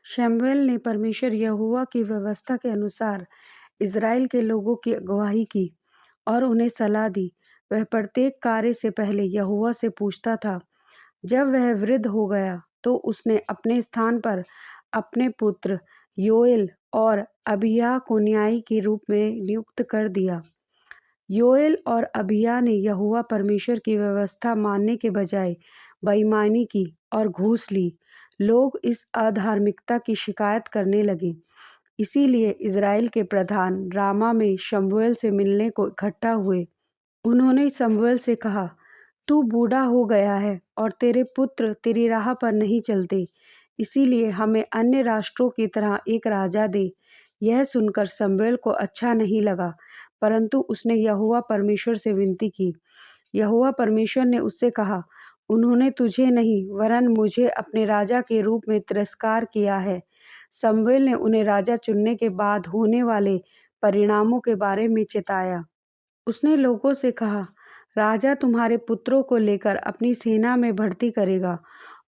शमूएल ने परमेश्वर यहोवा की व्यवस्था के अनुसार इज़राइल के लोगों की अगुवाई की और उन्हें सलाह दी। वह प्रत्येक कार्य से पहले यहोवा से पूछता था। जब वह वृद्ध हो गया तो उसने अपने स्थान पर अपने पुत्र योएल और अबिय्याह को न्यायी के रूप में नियुक्त कर दिया। योएल और अबिय्याह ने यहोवा परमेश्वर की व्यवस्था मानने के बजाय बेईमानी की और घूस ली। लोग इस अधार्मिकता की शिकायत करने लगे। इसीलिए इज़राइल के प्रधान रामा में शमूएल से मिलने को इकट्ठा हुए। उन्होंने शमूएल से कहा, तू बूढ़ा हो गया है और तेरे पुत्र तेरी राह पर नहीं चलते, इसीलिए हमें अन्य राष्ट्रों की तरह एक राजा दे। यह सुनकर शमूएल को अच्छा नहीं लगा, परंतु उसने यहोवा परमेश्वर से विनती की। यहोवा परमेश्वर ने उससे कहा, उन्होंने तुझे नहीं वरन मुझे अपने राजा के रूप में तिरस्कार किया है। शमूएल ने उन्हें राजा चुनने के बाद होने वाले परिणामों के बारे में चेताया। उसने लोगों से कहा, राजा तुम्हारे पुत्रों को लेकर अपनी सेना में भर्ती करेगा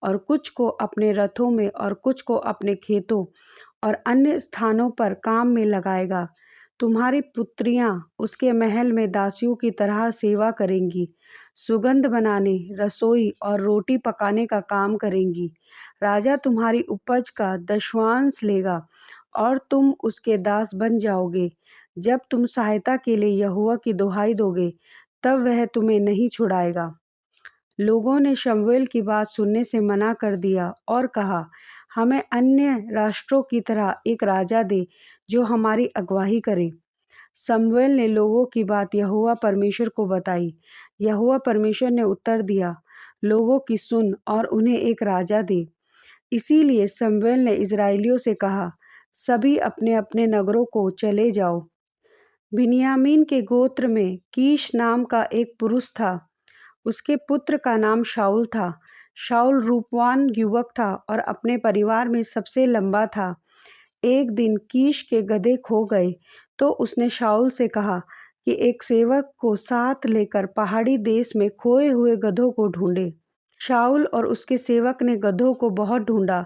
और कुछ को अपने रथों में और कुछ को अपने खेतों और अन्य स्थानों पर काम में लगाएगा। तुम्हारी पुत्रियां उसके महल में दासियों की तरह सेवा करेंगी, सुगंध बनाने, रसोई और रोटी पकाने का काम करेंगी। राजा तुम्हारी उपज का दशवांश लेगा और तुम उसके दास बन जाओगे। जब तुम सहायता के लिए यहोवा की दुहाई दोगे, तब वह तुम्हें नहीं छुड़ाएगा। लोगों ने शमूएल की बात सुनने से मना कर दिया और कहा, हमें अन्य राष्ट्रों की तरह एक राजा दे जो हमारी अगुवाई करे। शमूएल ने लोगों की बात यहोवा परमेश्वर को बताई। यहोवा परमेश्वर ने उत्तर दिया, लोगों की सुन और उन्हें एक राजा दे। इसीलिए शमूएल ने इज़राइलियों से कहा, सभी अपने अपने नगरों को चले जाओ। बिन्यामीन के गोत्र में कीश नाम का एक पुरुष था। उसके पुत्र का नाम शाऊल था। शाऊल रूपवान युवक था और अपने परिवार में सबसे लंबा था। एक दिन कीश के गधे खो गए तो उसने शाऊल से कहा कि एक सेवक को साथ लेकर पहाड़ी देश में खोए हुए गधों को ढूंढे। शाऊल और उसके सेवक ने गधों को बहुत ढूंढा,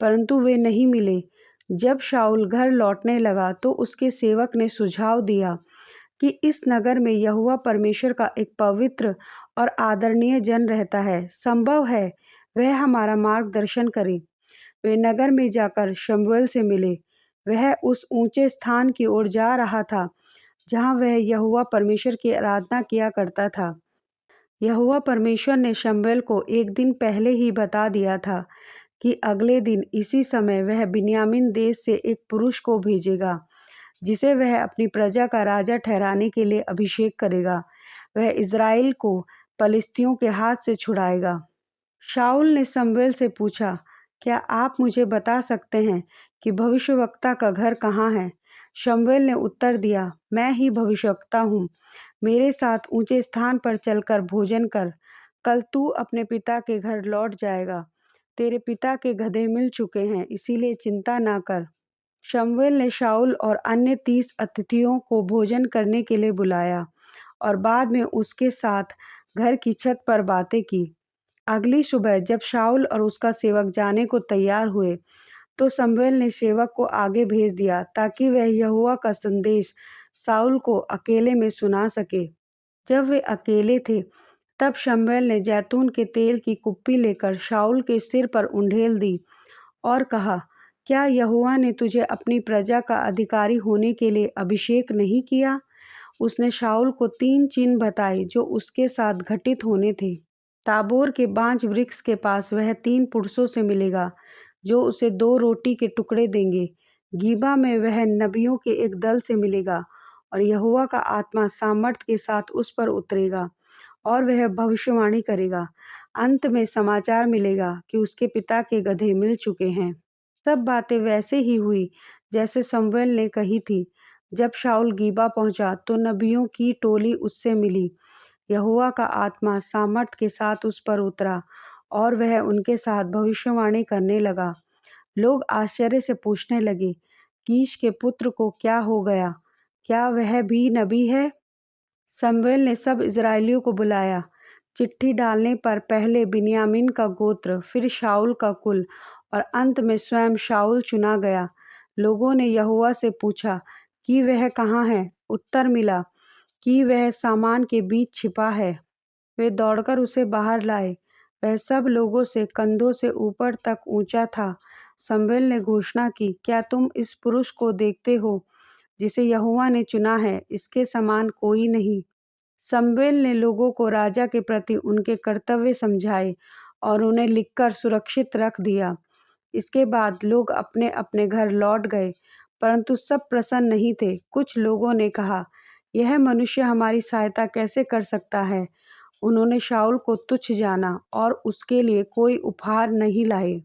परंतु वे नहीं मिले। जब शाऊल घर लौटने लगा तो उसके सेवक ने सुझाव दिया कि इस नगर में यहोवा परमेश्वर का एक पवित्र और आदरणीय जन रहता है, संभव है वह हमारा मार्गदर्शन करे। वे नगर में जाकर शमूएल से मिले। वह उस ऊंचे स्थान की ओर जा रहा था जहां वह यहोवा परमेश्वर की आराधना किया करता था। यहोवा परमेश्वर ने शमूएल को एक दिन पहले ही बता दिया था कि अगले दिन इसी समय वह बिन्यामीन देश से एक पुरुष को भेजेगा जिसे वह अपनी प्रजा का राजा ठहराने के लिए अभिषेक करेगा। वह इज़राइल को पलिश्तियों के हाथ से छुड़ाएगा। शाऊल ने शमूएल से पूछा, क्या आप मुझे बता सकते हैं कि भविष्यवक्ता का घर कहाँ है? शमूएल ने उत्तर दिया, मैं ही भविष्यवक्ता हूँ। मेरे साथ ऊंचे स्थान पर चलकर भोजन कर। कल तू अपने पिता के घर लौट जाएगा। तेरे पिता के गधे मिल चुके हैं, इसीलिए चिंता ना कर। शमूएल ने शाऊल और अन्य 30 अतिथियों को भोजन करने के लिए बुलाया और बाद में उसके साथ घर की छत पर बातें की। अगली सुबह जब शाऊल और उसका सेवक जाने को तैयार हुए तो शमूएल ने सेवक को आगे भेज दिया ताकि वह यहोवा का संदेश शाऊल को अकेले में सुना सके। जब वे अकेले थे तब शमूएल ने जैतून के तेल की कुप्पी लेकर शाऊल के सिर पर उंडेल दी और कहा, क्या यहोवा ने तुझे अपनी प्रजा का अधिकारी होने के लिए अभिषेक नहीं किया? उसने शाऊल को 3 चिन्ह बताए जो उसके साथ घटित होने थे। ताबोर के बांज वृक्ष के पास वह 3 पुरुषों से मिलेगा जो उसे 2 रोटी के टुकड़े देंगे। गीबा में वह नबियों के एक दल से मिलेगा और यहोवा का आत्मा सामर्थ के साथ उस पर उतरेगा और वह भविष्यवाणी करेगा। अंत में समाचार मिलेगा कि उसके पिता के गधे मिल चुके हैं। सब बातें वैसे ही हुई जैसे शमूएल ने कही थी। जब शाऊल गीबा पहुंचा तो नबियों की टोली उससे मिली। यहोवा का आत्मा सामर्थ के साथ उस पर उतरा और वह उनके साथ भविष्यवाणी करने लगा। लोग आश्चर्य से पूछने लगे, कीश के पुत्र को क्या हो गया? क्या वह भी नबी है? शमूएल ने सब इज़राइलियों को बुलाया। चिट्ठी डालने पर पहले बिन्यामीन का गोत्र, फिर शाऊल का कुल और अंत में स्वयं शाऊल चुना गया। लोगों ने यहोवा से पूछा कि वह कहाँ है? उत्तर मिला कि वह सामान के बीच छिपा है। वे दौड़कर उसे बाहर लाए। वह सब लोगों से कंधों से ऊपर तक ऊंचा था। शमूएल ने घोषणा की, क्या तुम इस पुरुष को देखते हो जिसे यहोवा ने चुना है? इसके समान कोई नहीं। शमूएल ने लोगों को राजा के प्रति उनके कर्तव्य समझाए और उन्हें लिखकर सुरक्षित रख दिया। इसके बाद लोग अपने अपने घर लौट गए, परंतु सब प्रसन्न नहीं थे। कुछ लोगों ने कहा, यह मनुष्य हमारी सहायता कैसे कर सकता है? उन्होंने शाऊल को तुच्छ जाना और उसके लिए कोई उपहार नहीं लाए।